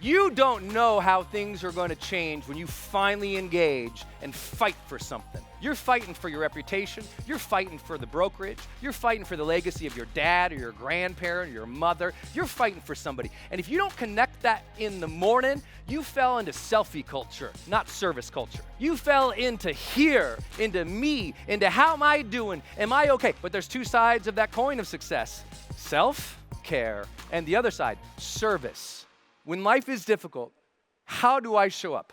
You don't know how things are going to change when you finally engage and fight for something. You're fighting for your reputation. You're fighting for the brokerage. You're fighting for the legacy of your dad or your grandparent or your mother. You're fighting for somebody. And if you don't connect that in the morning, you fell into selfie culture, not service culture. You fell into here, into me, into how am I doing? Am I okay? But there's two sides of that coin of success. Self-care, and the other side, service. When life is difficult, how do I show up?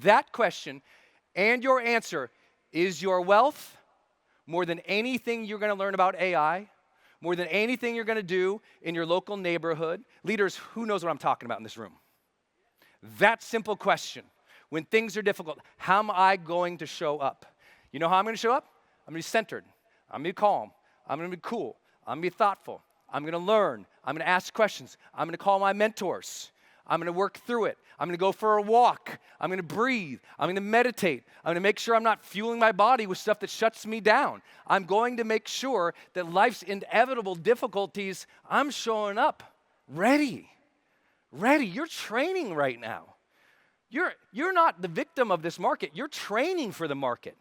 That question and your answer is your wealth more than anything you're going to learn about AI, more than anything you're going to do in your local neighborhood. Leaders, who knows what I'm talking about in this room? That simple question. When things are difficult, how am I going to show up? You know how I'm going to show up? I'm going to be centered. I'm going to be calm. I'm going to be cool. I'm going to be thoughtful. I'm going to learn. I'm going to ask questions. I'm going to call my mentors. I'm going to work through it. I'm going to go for a walk. I'm going to breathe. I'm going to meditate. I'm going to make sure I'm not fueling my body with stuff that shuts me down. I'm going to make sure that life's inevitable difficulties, I'm showing up ready. Ready. You're training right now. You're not the victim of this market. You're training for the market.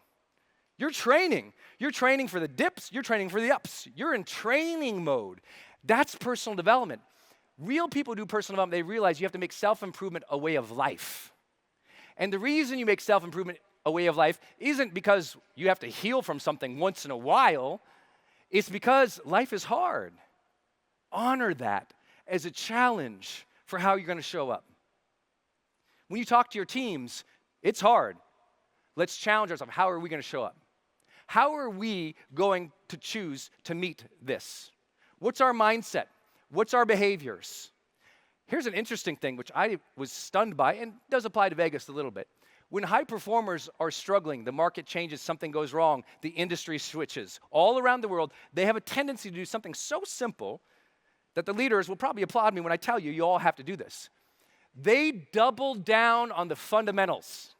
You're training. You're training for the dips. You're training for the ups. You're in training mode. That's personal development. Real people who do personal development, they realize you have to make self-improvement a way of life. And the reason you make self-improvement a way of life isn't because you have to heal from something once in a while. It's because life is hard. Honor that as a challenge for how you're going to show up. When you talk to your teams, it's hard. Let's challenge ourselves. How are we going to show up? How are we going to choose to meet this? What's our mindset? What's our behaviors? Here's an interesting thing, which I was stunned by, and does apply to Vegas a little bit. When high performers are struggling, the market changes, something goes wrong, the industry switches. All around the world, they have a tendency to do something so simple that the leaders will probably applaud me when I tell you, you all have to do this. They double down on the fundamentals.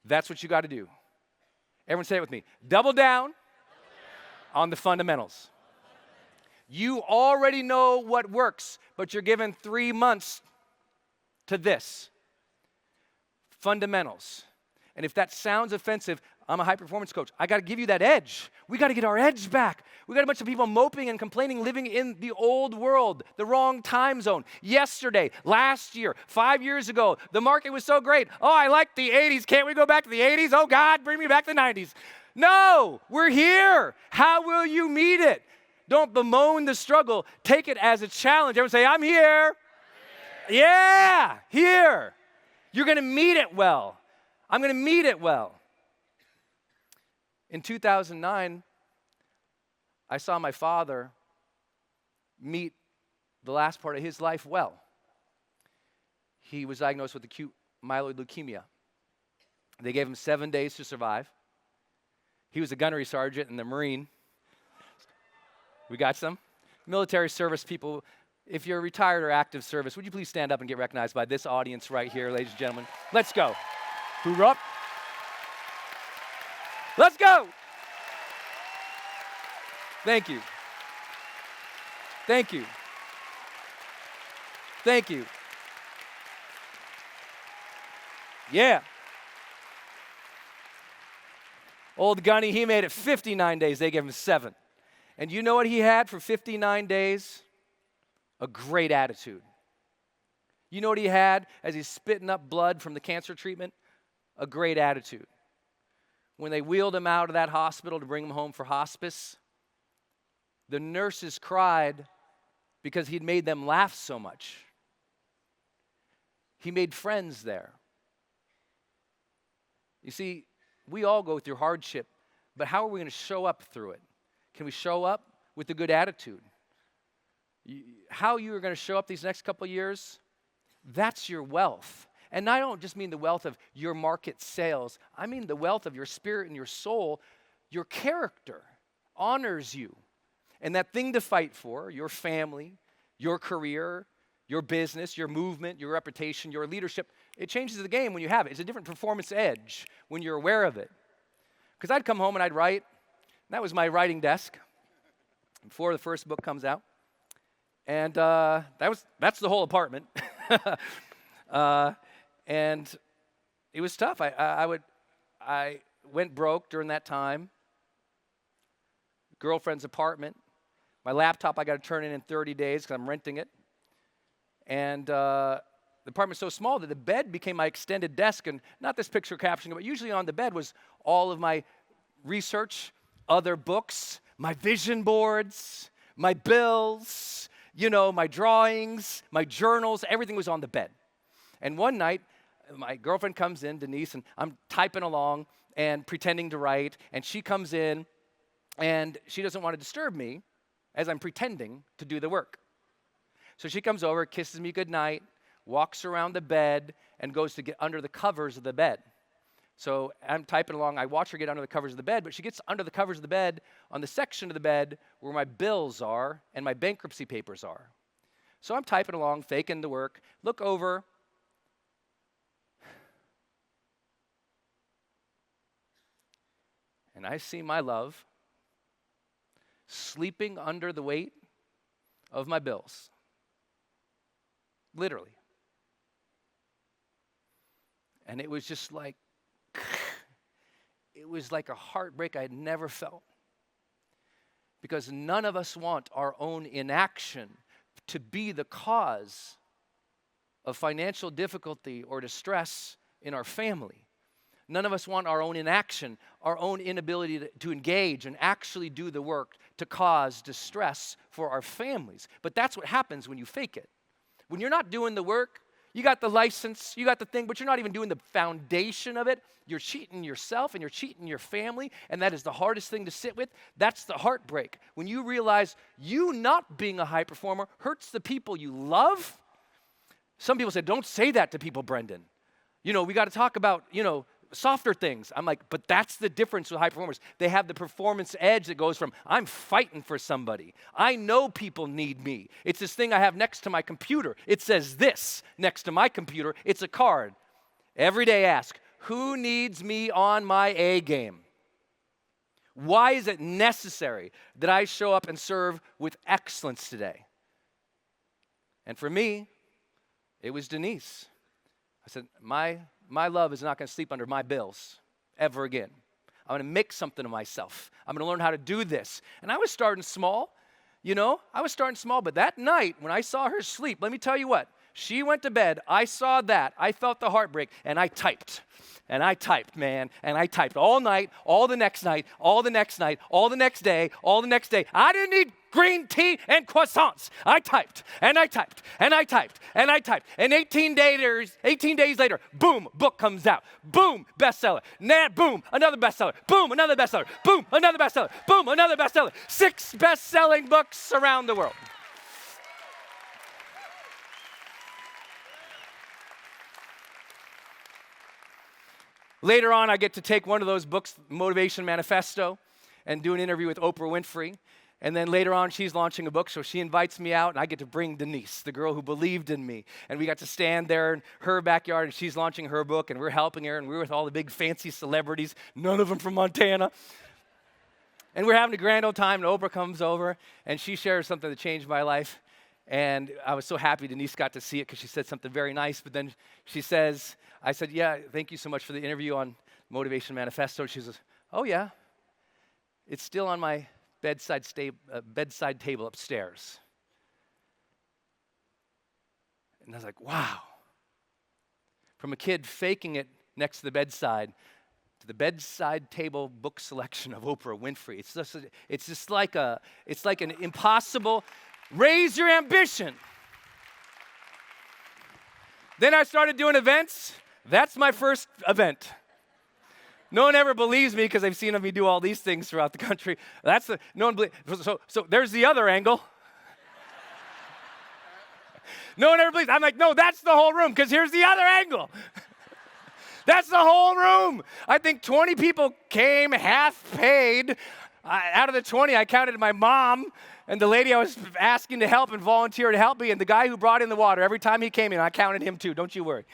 That's what you got to do. Everyone say it with me. Double down on the fundamentals. You already know what works, but you're given 3 months to this. Fundamentals. And if that sounds offensive, I'm a high-performance coach. I got to give you that edge. We got to get our edge back. We got a bunch of people moping and complaining, living in the old world, the wrong time zone. Yesterday, last year, 5 years ago, the market was so great. Oh, I like the 80s. Can't we go back to the 80s? Oh, God, bring me back to the 90s. No, we're here. How will you meet it? Don't bemoan the struggle. Take it as a challenge. Everyone say, I'm here. Yeah, here. You're going to meet it well. I'm going to meet it well. In 2009, I saw my father meet the last part of his life well. He was diagnosed with acute myeloid leukemia. They gave him 7 days to survive. He was a gunnery sergeant in the Marine. We got some military service people. If you're retired or active service, would you please stand up and get recognized by this audience right here, ladies and gentlemen? Let's go. Hoorah. Let's go. Thank you. Thank you. Thank you. Yeah. Old Gunny, he made it 59 days. They gave him 7. And you know what he had for 59 days? A great attitude. You know what he had as he's spitting up blood from the cancer treatment? A great attitude. When they wheeled him out of that hospital to bring him home for hospice, the nurses cried because he'd made them laugh so much. He made friends there. You see, we all go through hardship, but how are we going to show up through it? Can we show up with a good attitude? How you are going to show up these next couple of years, that's your wealth. And I don't just mean the wealth of your market sales. I mean the wealth of your spirit and your soul. Your character honors you. And that thing to fight for, your family, your career, your business, your movement, your reputation, your leadership, it changes the game when you have it. It's a different performance edge when you're aware of it. Because I'd come home and I'd write. And that was my writing desk before the first book comes out. And that's the whole apartment. And it was tough. I went broke during that time. Girlfriend's apartment. My laptop I got to turn in 30 days because I'm renting it. And the apartment's so small that the bed became my extended desk. And not this picture captioning, but usually on the bed was all of my research, other books, my vision boards, my bills, my drawings, my journals, everything was on the bed. And one night, my girlfriend comes in, Denise, and I'm typing along and pretending to write, and she comes in, and she doesn't want to disturb me as I'm pretending to do the work. So she comes over, kisses me goodnight, walks around the bed, and goes to get under the covers of the bed. So I'm typing along, I watch her get under the covers of the bed, but she gets under the covers of the bed on the section of the bed where my bills are and my bankruptcy papers are. So I'm typing along, faking the work, look over, and I see my love sleeping under the weight of my bills. Literally. And it was just like, it was like a heartbreak I had never felt. Because none of us want our own inaction to be the cause of financial difficulty or distress in our family. None of us want our own inaction, our own inability to engage and actually do the work to cause distress for our families. But that's what happens when you fake it. When you're not doing the work, you got the license, you got the thing, but you're not even doing the foundation of it. You're cheating yourself and you're cheating your family, and that is the hardest thing to sit with. That's the heartbreak. When you realize you not being a high performer hurts the people you love. Some people say, don't say that to people, Brendon. We got to talk about, softer things. I'm like, but that's the difference with high performers. They have the performance edge that goes from, I'm fighting for somebody. I know people need me. It's this thing I have next to my computer. It says this next to my computer. It's a card. Every day ask, who needs me on my A game? Why is it necessary that I show up and serve with excellence today? And for me, it was Denise. I said, my love is not going to sleep under my bills ever again. I'm going to make something of myself. I'm going to learn how to do this. And I was starting small, but that night when I saw her sleep, let me tell you what, she went to bed, I saw that, I felt the heartbreak, and I typed. And I typed, man, and I typed all night, all the next night, all the next night, all the next day, all the next day. I didn't need green tea and croissants. I typed, and I typed, and I typed, and I typed. And 18 days later, boom, book comes out. Boom, bestseller. Boom, another bestseller. Boom, another bestseller. Boom, another bestseller. Boom, another bestseller. 6 best-selling books around the world. Later on, I get to take one of those books, Motivation Manifesto, and do an interview with Oprah Winfrey. And then later on, she's launching a book, so she invites me out, and I get to bring Denise, the girl who believed in me. And we got to stand there in her backyard, and she's launching her book, and we're helping her, and we're with all the big fancy celebrities, none of them from Montana. And we're having a grand old time, and Oprah comes over, and she shares something that changed my life. And I was so happy Denise got to see it because she said something very nice. But then she says, I said, yeah, thank you so much for the interview on Motivation Manifesto. She says, oh, yeah, it's still on my bedside table upstairs. And I was like, wow. From a kid faking it next to the bedside to the bedside table book selection of Oprah Winfrey. It's just like an impossible. Raise your ambition. Then I started doing events. That's my first event. No one ever believes me because they've seen me do all these things throughout the country. No one believes. So there's the other angle. No one ever believes. I'm like, no, that's the whole room because here's the other angle. That's the whole room. I think 20 people came, half paid. Out of the 20, I counted my mom and the lady I was asking to help and volunteer to help me, and the guy who brought in the water. Every time he came in, I counted him too. Don't you worry.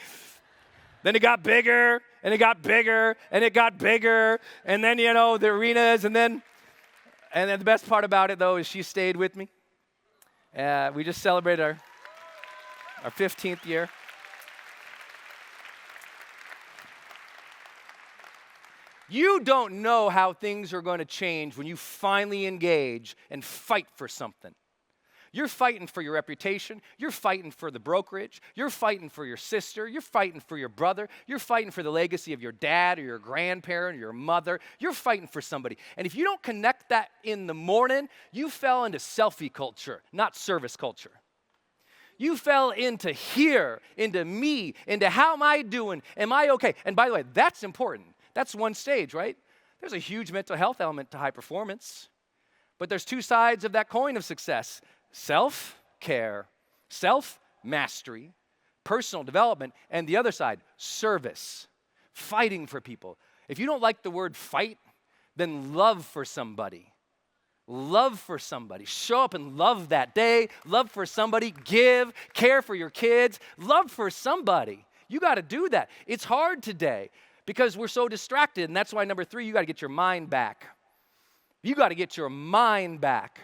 Then it got bigger, and it got bigger, and it got bigger, and then, the arenas, and then the best part about it, though, is she stayed with me. We just celebrated our 15th year. You don't know how things are going to change when you finally engage and fight for something. You're fighting for your reputation. You're fighting for the brokerage. You're fighting for your sister. You're fighting for your brother. You're fighting for the legacy of your dad or your grandparent or your mother. You're fighting for somebody. And if you don't connect that in the morning, you fell into selfie culture, not service culture. You fell into here, into me, into how am I doing? Am I okay? And by the way, that's important. That's one stage, right? There's a huge mental health element to high performance. But there's two sides of that coin of success. Self-care, self-mastery, personal development, and the other side, service, fighting for people. If you don't like the word fight, then love for somebody. Love for somebody. Show up and love that day. Love for somebody. Give. Care for your kids. Love for somebody. You got to do that. It's hard today because we're so distracted, and that's why number 3, you got to get your mind back. You got to get your mind back.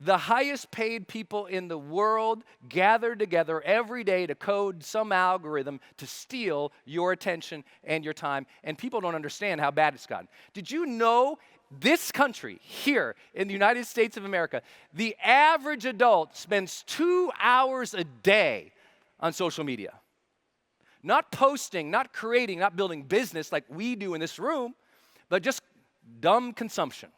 The highest paid people in the world gather together every day to code some algorithm to steal your attention and your time, and people don't understand how bad it's gotten. Did you know this country, here in the United States of America, the average adult spends 2 hours a day on social media? Not posting, not creating, not building business like we do in this room, but just dumb consumption.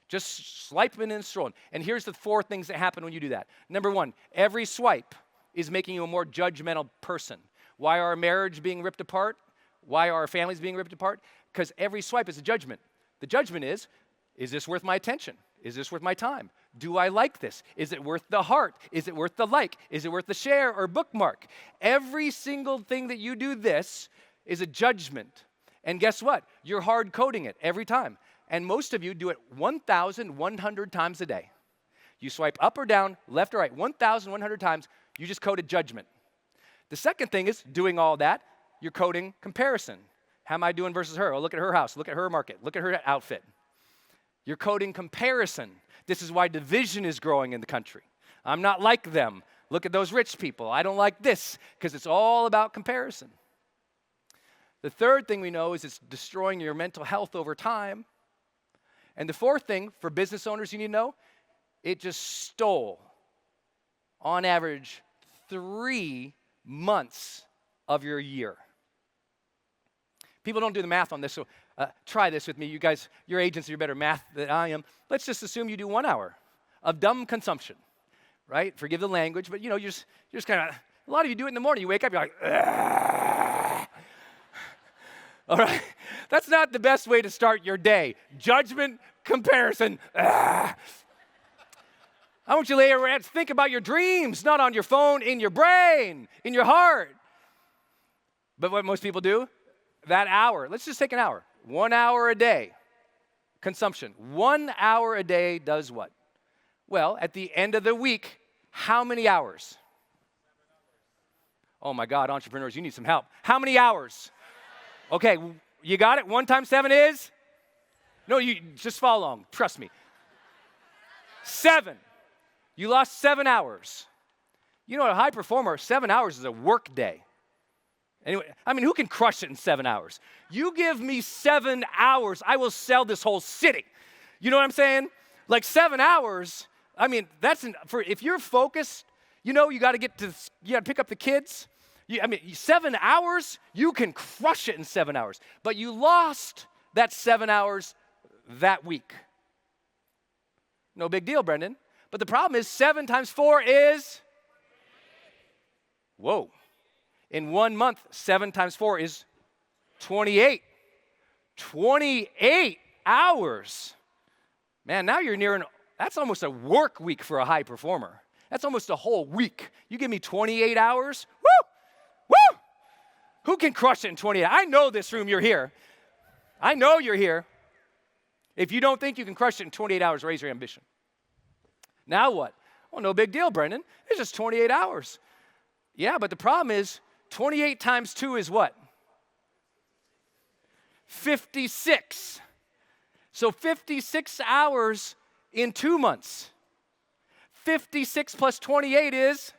Just swiping and scrolling. And here's the 4 things that happen when you do that. Number 1, every swipe is making you a more judgmental person. Why are our marriage being ripped apart? Why are our families being ripped apart? Because every swipe is a judgment. The judgment is this worth my attention? Is this worth my time? Do I like this? Is it worth the heart? Is it worth the like? Is it worth the share or bookmark? Every single thing that you do this is a judgment. And guess what? You're hard coding it every time. And most of you do it 1,100 times a day. You swipe up or down, left or right, 1,100 times, you just coded judgment. The second thing is doing all that, you're coding comparison. How am I doing versus her? Oh, look at her house, look at her market, look at her outfit. You're coding comparison. This is why division is growing in the country. I'm not like them. Look at those rich people. I don't like this, because it's all about comparison. The third thing we know is it's destroying your mental health over time. And the fourth thing for business owners you need to know, it just stole, on average, 3 months of your year. People don't do the math on this, so try this with me. You guys, your agents are better math than I am. Let's just assume you do 1 hour of dumb consumption, right? Forgive the language, but you're just kind of, a lot of you do it in the morning. You wake up, you're like, "Ugh." All right? That's not the best way to start your day. Judgment, comparison. Ugh. I want you to lay around and think about your dreams, not on your phone, in your brain, in your heart. But what most people do, that hour, let's just take an hour. 1 hour a day, consumption. 1 hour a day does what? Well, at the end of the week, how many hours? Oh my God, entrepreneurs, you need some help. How many hours? Okay, you got it? 1 times 7 is? No, you just follow along. Trust me. 7. You lost 7 hours. You know, a high performer, 7 hours is a work day. Anyway, I mean, who can crush it in 7 hours? You give me 7 hours, I will sell this whole city. You know what I'm saying? Like 7 hours, I mean, if you're focused, you got to pick up the kids. 7 hours, you can crush it in 7 hours. But you lost that 7 hours that week. No big deal, Brendon. But the problem is 7 times 4 is? Whoa. In 1 month, 7 times 4 is 28. 28 hours. Man, now you're that's almost a work week for a high performer. That's almost a whole week. You give me 28 hours? Woo! Woo! Who can crush it in 28? I know this room, you're here. I know you're here. If you don't think you can crush it in 28 hours, raise your ambition. Now what? Well, no big deal, Brendon. It's just 28 hours. Yeah, but the problem is 28 times 2 is what? 56. So 56 hours in 2 months. 56 plus 28 is?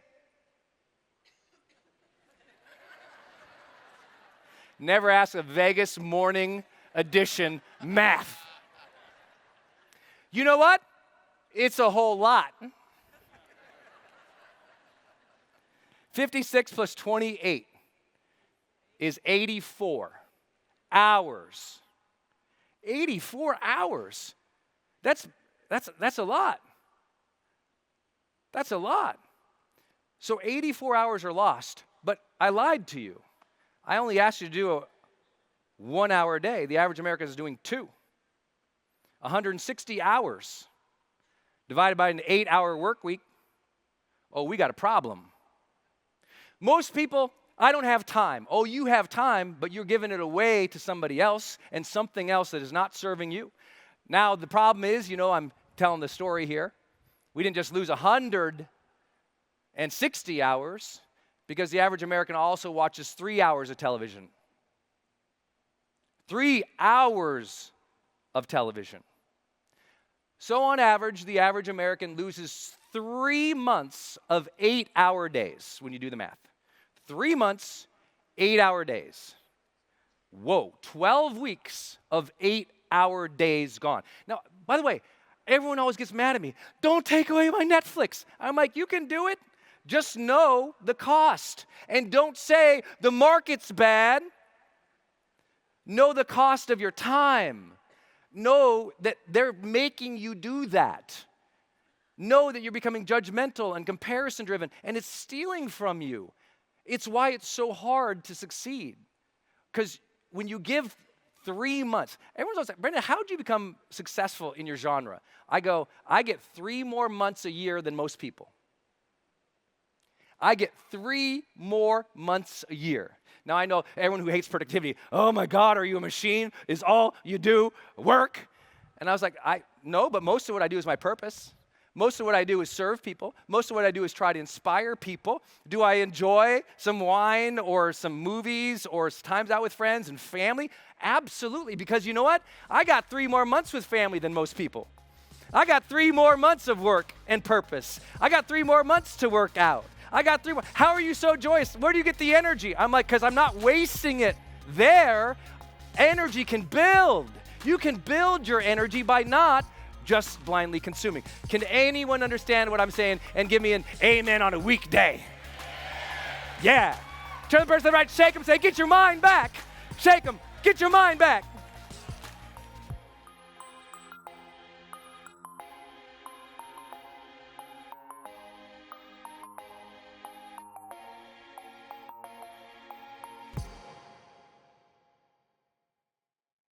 Never ask a Vegas morning edition math. You know what? It's a whole lot. 56 plus 28 is 84 hours. 84 hours. That's a lot. That's a lot. So 84 hours are lost, but I lied to you. I only asked you to do a 1 hour a day. The average American is doing 2. 160 hours divided by an 8-hour work week. Oh, we got a problem. Most people, I don't have time. Oh, you have time, but you're giving it away to somebody else and something else that is not serving you. Now, the problem is, I'm telling the story here. We didn't just lose 160 hours because the average American also watches 3 hours of television. 3 hours of television. So on average, the average American loses 3 months of 8-hour days when you do the math. 3 months, 8-hour days. Whoa, 12 weeks of 8-hour days gone. Now, by the way, everyone always gets mad at me. Don't take away my Netflix. I'm like, you can do it. Just know the cost. And don't say the market's bad. Know the cost of your time. Know that they're making you do that. Know that you're becoming judgmental and comparison-driven, and it's stealing from you. It's why it's so hard to succeed. Because when you give 3 months, everyone's always like, Brendon, how did you become successful in your genre? I go, I get 3 more months a year than most people. I get 3 more months a year. Now, I know everyone who hates productivity, oh my God, are you a machine? Is all you do work? And I was like, no, but most of what I do is my purpose. Most of what I do is serve people. Most of what I do is try to inspire people. Do I enjoy some wine or some movies or times out with friends and family? Absolutely, because you know what? I got 3 more months with family than most people. I got 3 more months of work and purpose. I got 3 more months to work out. I got 3 more. How are you so joyous? Where do you get the energy? I'm like, because I'm not wasting it there. Energy can build. You can build your energy by not just blindly consuming. Can anyone understand what I'm saying and give me an amen on a weekday? Yeah. Turn the person to the right, shake them, say, get your mind back. Shake them, get your mind back.